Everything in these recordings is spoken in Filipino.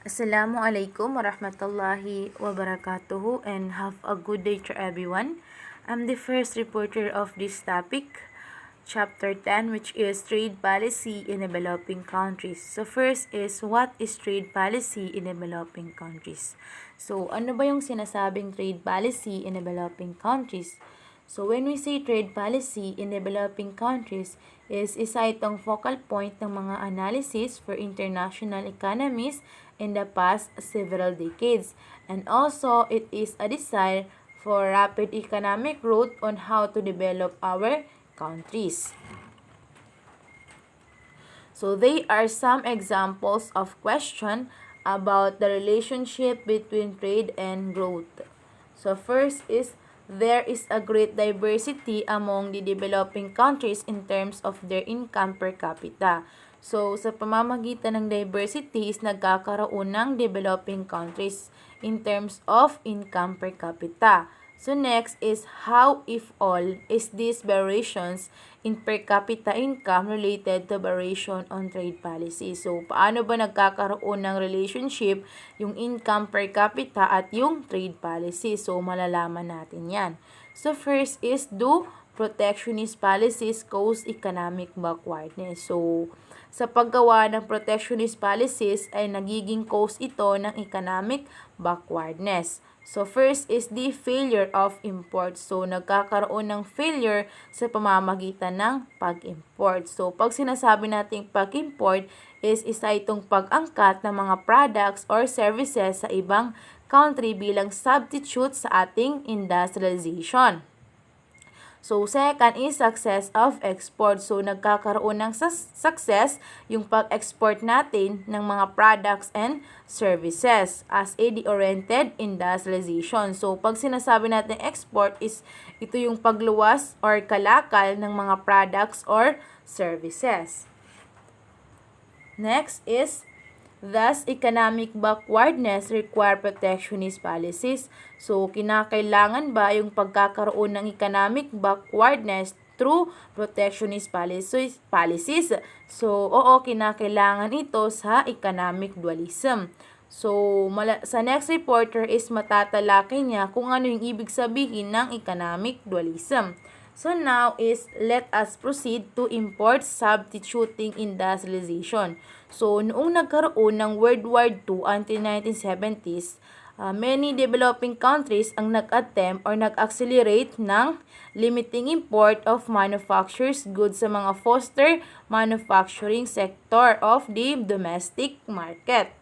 Assalamo Alaykum warahmatullahi wabarakatuh and have a good day to everyone. I'm the first reporter of this topic, Chapter 10, which is Trade Policy in Developing Countries. So first is, what is trade policy in developing countries? So ano ba yung sinasabing trade policy in developing countries? So when we say trade policy in developing countries, isa itong focal point ng mga analysis for international economies in the past several decades. And also, it is a desire for rapid economic growth on how to develop our countries. So they are some examples of question about the relationship between trade and growth. So first is, there is a great diversity among the developing countries in terms of their income per capita. So sa pamamagitan ng diversity is nagkakaroon ng developing countries in terms of income per capita. So next is, how, if all, is these variations in per capita income related to variation on trade policy? So paano ba nagkakaroon ng relationship yung income per capita at yung trade policy? So malalaman natin yan. So first is, do protectionist policies cause economic backwardness? So sa paggawa ng protectionist policies ay nagiging cause ito ng economic backwardness. So first is the failure of import. So nagkakaroon ng failure sa pamamagitan ng pag-import. So pag sinasabi nating pag-import is isa itong pag-angkat ng mga products or services sa ibang country bilang substitute sa ating industrialization. So, second is success of export. So, nagkakaroon ng success yung pag-export natin ng mga products and services as aid-oriented industrialization. So, pag sinasabi natin export is ito yung pagluwas or kalakal ng mga products or services. Next is, thus, economic backwardness require protectionist policies. So, kinakailangan ba yung pagkakaroon ng economic backwardness through protectionist policies? So, oo, kinakailangan ito sa economic dualism. So, sa next reporter is matatalakay niya kung ano yung ibig sabihin ng economic dualism. So now is, let us proceed to import substituting industrialization. So noong nagkaroon ng World War II until 1970s, many developing countries ang nag-attempt or nag-accelerate ng limiting import of manufactured goods sa mga foster manufacturing sector of the domestic market.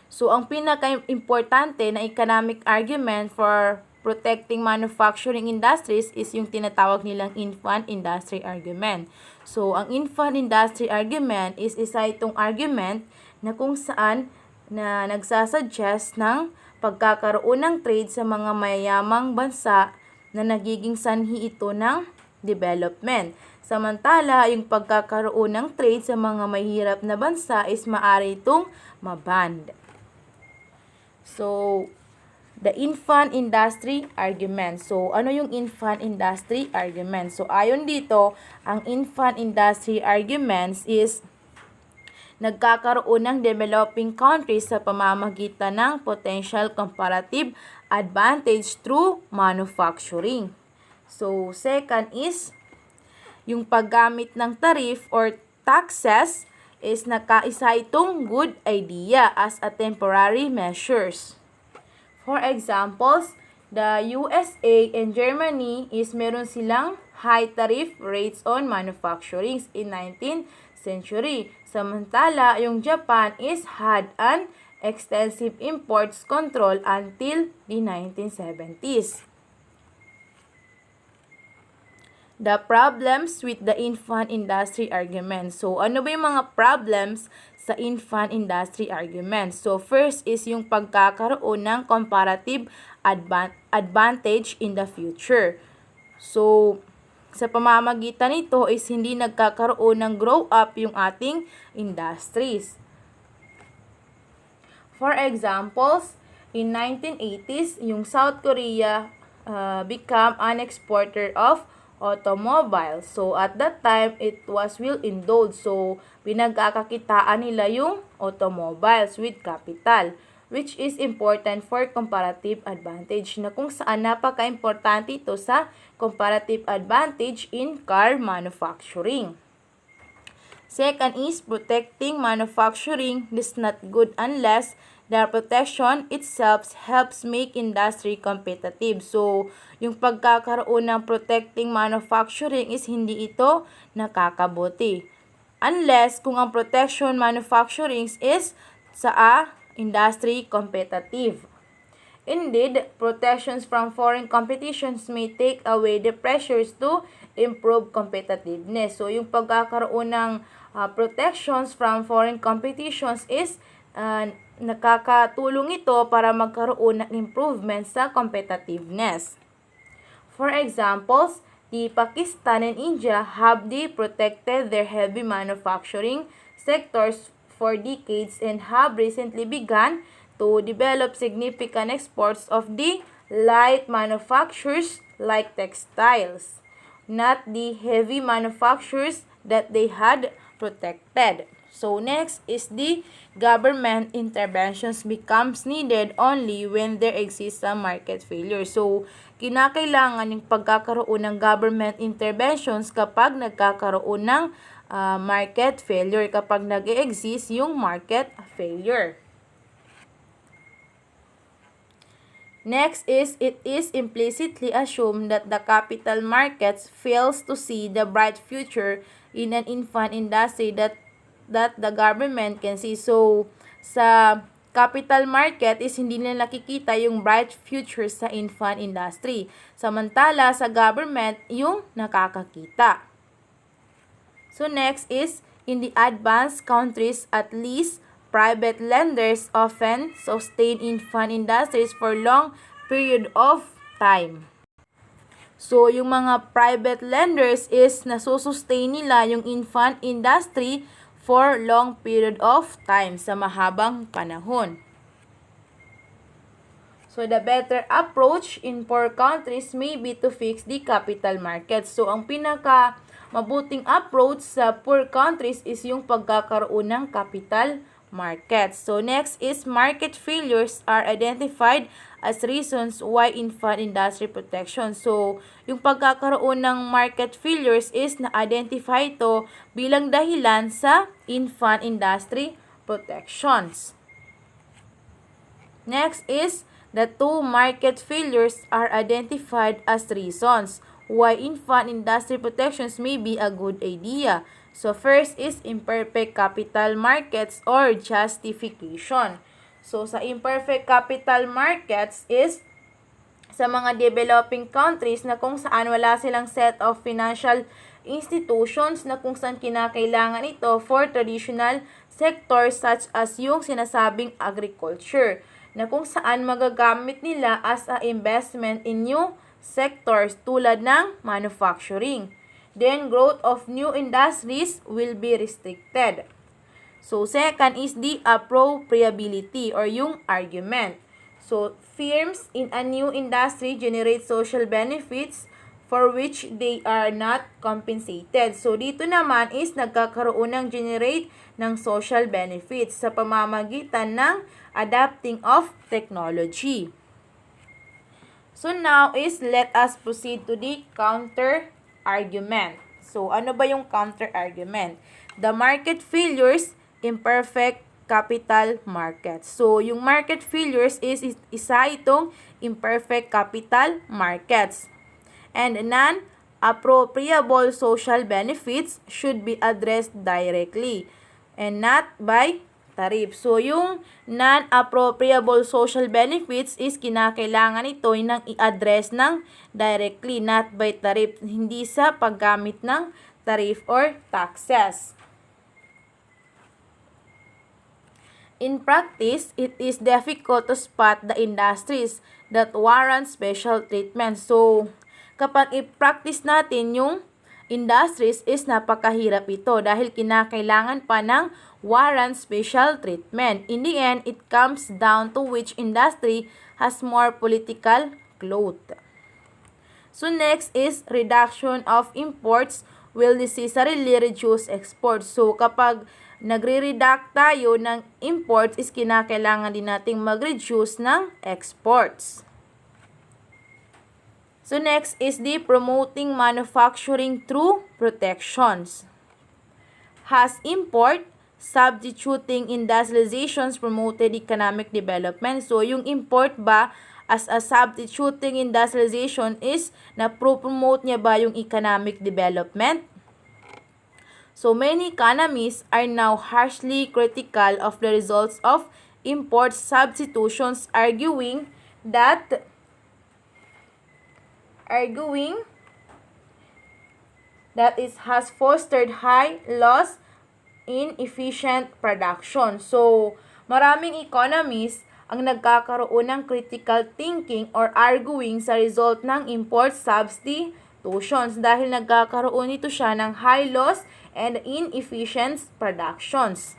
So ang pinaka-importante na economic argument for protecting manufacturing industries is yung tinatawag nilang infant industry argument. So, ang infant industry argument is isa itong argument na kung saan na nagsasuggest ng pagkakaroon ng trade sa mga mayayamang bansa na nagiging sanhi ito ng development. Samantala, yung pagkakaroon ng trade sa mga mahirap na bansa is maaari itong maband. So, the infant industry argument. So, ano yung infant industry argument? So, ayon dito, ang infant industry arguments is nagkakaroon ng developing countries sa pamamagitan ng potential comparative advantage through manufacturing. So, second is yung paggamit ng tariff or taxes is nakaisa itong good idea as a temporary measures. For examples, the USA and Germany is meron silang high tariff rates on manufacturing in 19th century. Samantala, yung Japan is had an extensive imports control until the 1970s. The problems with the infant industry argument. So, ano ba yung mga problems sa infant industry argument? So, first is yung pagkakaroon ng comparative advantage in the future. So, sa pamamagitan nito is hindi nagkakaroon ng grow up yung ating industries. For examples, in 1980s, yung South Korea become an exporter of automobile. So, at that time, it was well indulged. So, pinagkakakitaan nila yung automobiles with capital, which is important for comparative advantage, na kung saan napaka-importante ito sa comparative advantage in car manufacturing. Second is protecting manufacturing is not good unless the protection itself helps make industry competitive. So, yung pagkakaroon ng protecting manufacturing is hindi ito nakakabuti. Unless kung ang protection manufacturing is sa industry competitive. Indeed, protections from foreign competitions may take away the pressures to improve competitiveness. So, yung pagkakaroon ng protections from foreign competitions is nakakatulong ito para magkaroon ng improvement sa competitiveness. For examples, the Pakistan and India have protected their heavy manufacturing sectors for decades and have recently begun to develop significant exports of the light manufactures like textiles, not the heavy manufactures that they had protected. So next is the government interventions becomes needed only when there exists a market failure. So kinakailangan yung pagkakaroon ng government interventions kapag nagkakaroon ng market failure, kapag nag-exist yung market failure. Next is, it is implicitly assumed that the capital markets fails to see the bright future in an infant industry that the government can see. So, sa capital market is hindi nila nakikita yung bright future sa infant industry. Samantala, sa government, yung nakakakita. So, next is, in the advanced countries, at least, private lenders often sustain infant industries for long period of time. So, yung mga private lenders is nasusustain nila yung infant industry for long period of time, sa mahabang panahon. So, the better approach in poor countries may be to fix the capital market. So, ang mabuting approach sa poor countries is yung pagkakaroon ng capital market. So, next is market failures are identified as reasons why infant industry protection. So, yung pagkakaroon ng market failures is na-identify ito bilang dahilan sa infant industry protections. Next is the two market failures are identified as reasons why infant industry protections may be a good idea. So, first is imperfect capital markets or justification. So, sa imperfect capital markets is sa mga developing countries na kung saan wala silang set of financial institutions na kung saan kinakailangan ito for traditional sectors such as yung sinasabing agriculture, na kung saan magagamit nila as a investment in new sectors tulad ng manufacturing. Then, growth of new industries will be restricted. So, second is the appropriability or yung argument. So, firms in a new industry generate social benefits for which they are not compensated. So, dito naman is nagkakaroon ng generate ng social benefits sa pamamagitan ng adapting of technology. So, now is let us proceed to the counter argument. So, ano ba yung counter-argument? The market failures, imperfect capital markets. So, yung market failures is isa itong imperfect capital markets. And non-appropriable social benefits should be addressed directly and not by tariff. So, yung non-appropriable social benefits is kinakailangan ito nang i-address ng directly, not by tariff, hindi sa paggamit ng tariff or taxes. In practice, it is difficult to spot the industries that warrant special treatment. So, kapag i-practice natin yung industries is napakahirap ito dahil kinakailangan pa ng warrant special treatment. In the end, it comes down to which industry has more political clout. So next is reduction of imports will necessarily reduce exports. So kapag nagre-reduct tayo ng imports is kinakailangan din nating mag-reduce ng exports. So next is the promoting manufacturing through protections. Has import substituting industrializations promoted economic development? So yung import ba as a substituting industrialization is na-promote niya ba yung economic development? So many economists are now harshly critical of the results of import substitutions, arguing that it has fostered high loss in efficient production. So, maraming economists ang nagkakaroon ng critical thinking or arguing sa result ng import substitutions dahil nagkakaroon ito siya ng high loss and inefficient productions.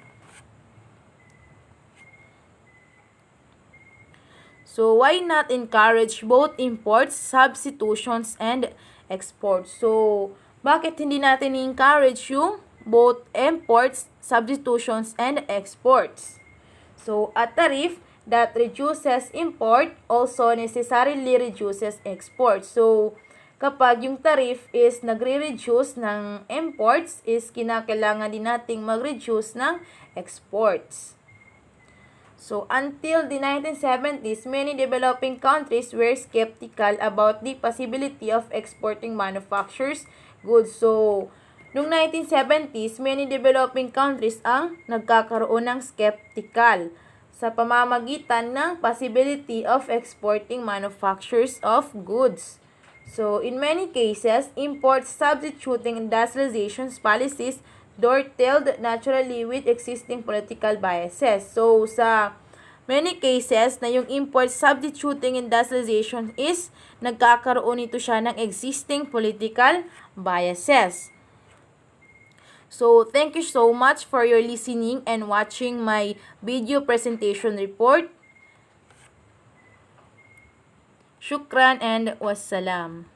So, why not encourage both imports, substitutions, and exports? So, bakit hindi natin encourage yung both imports, substitutions, and exports? So, a tariff that reduces import also necessarily reduces export. So, kapag yung tariff is nagre-reduce ng imports, is kinakailangan din nating mag-reduce ng exports. So, until the 1970s, many developing countries were skeptical about the possibility of exporting manufactured goods. So, noong 1970s, many developing countries ang nagkakaroon ng skeptical sa pamamagitan ng possibility of exporting manufactures of goods. So, in many cases, import substituting industrialization's policies dovetailed naturally with existing political biases. So, sa many cases na yung import substituting industrialization is nagkakaroon ito siya ng existing political biases. So, thank you so much for your listening and watching my video presentation report. Shukran and wassalam.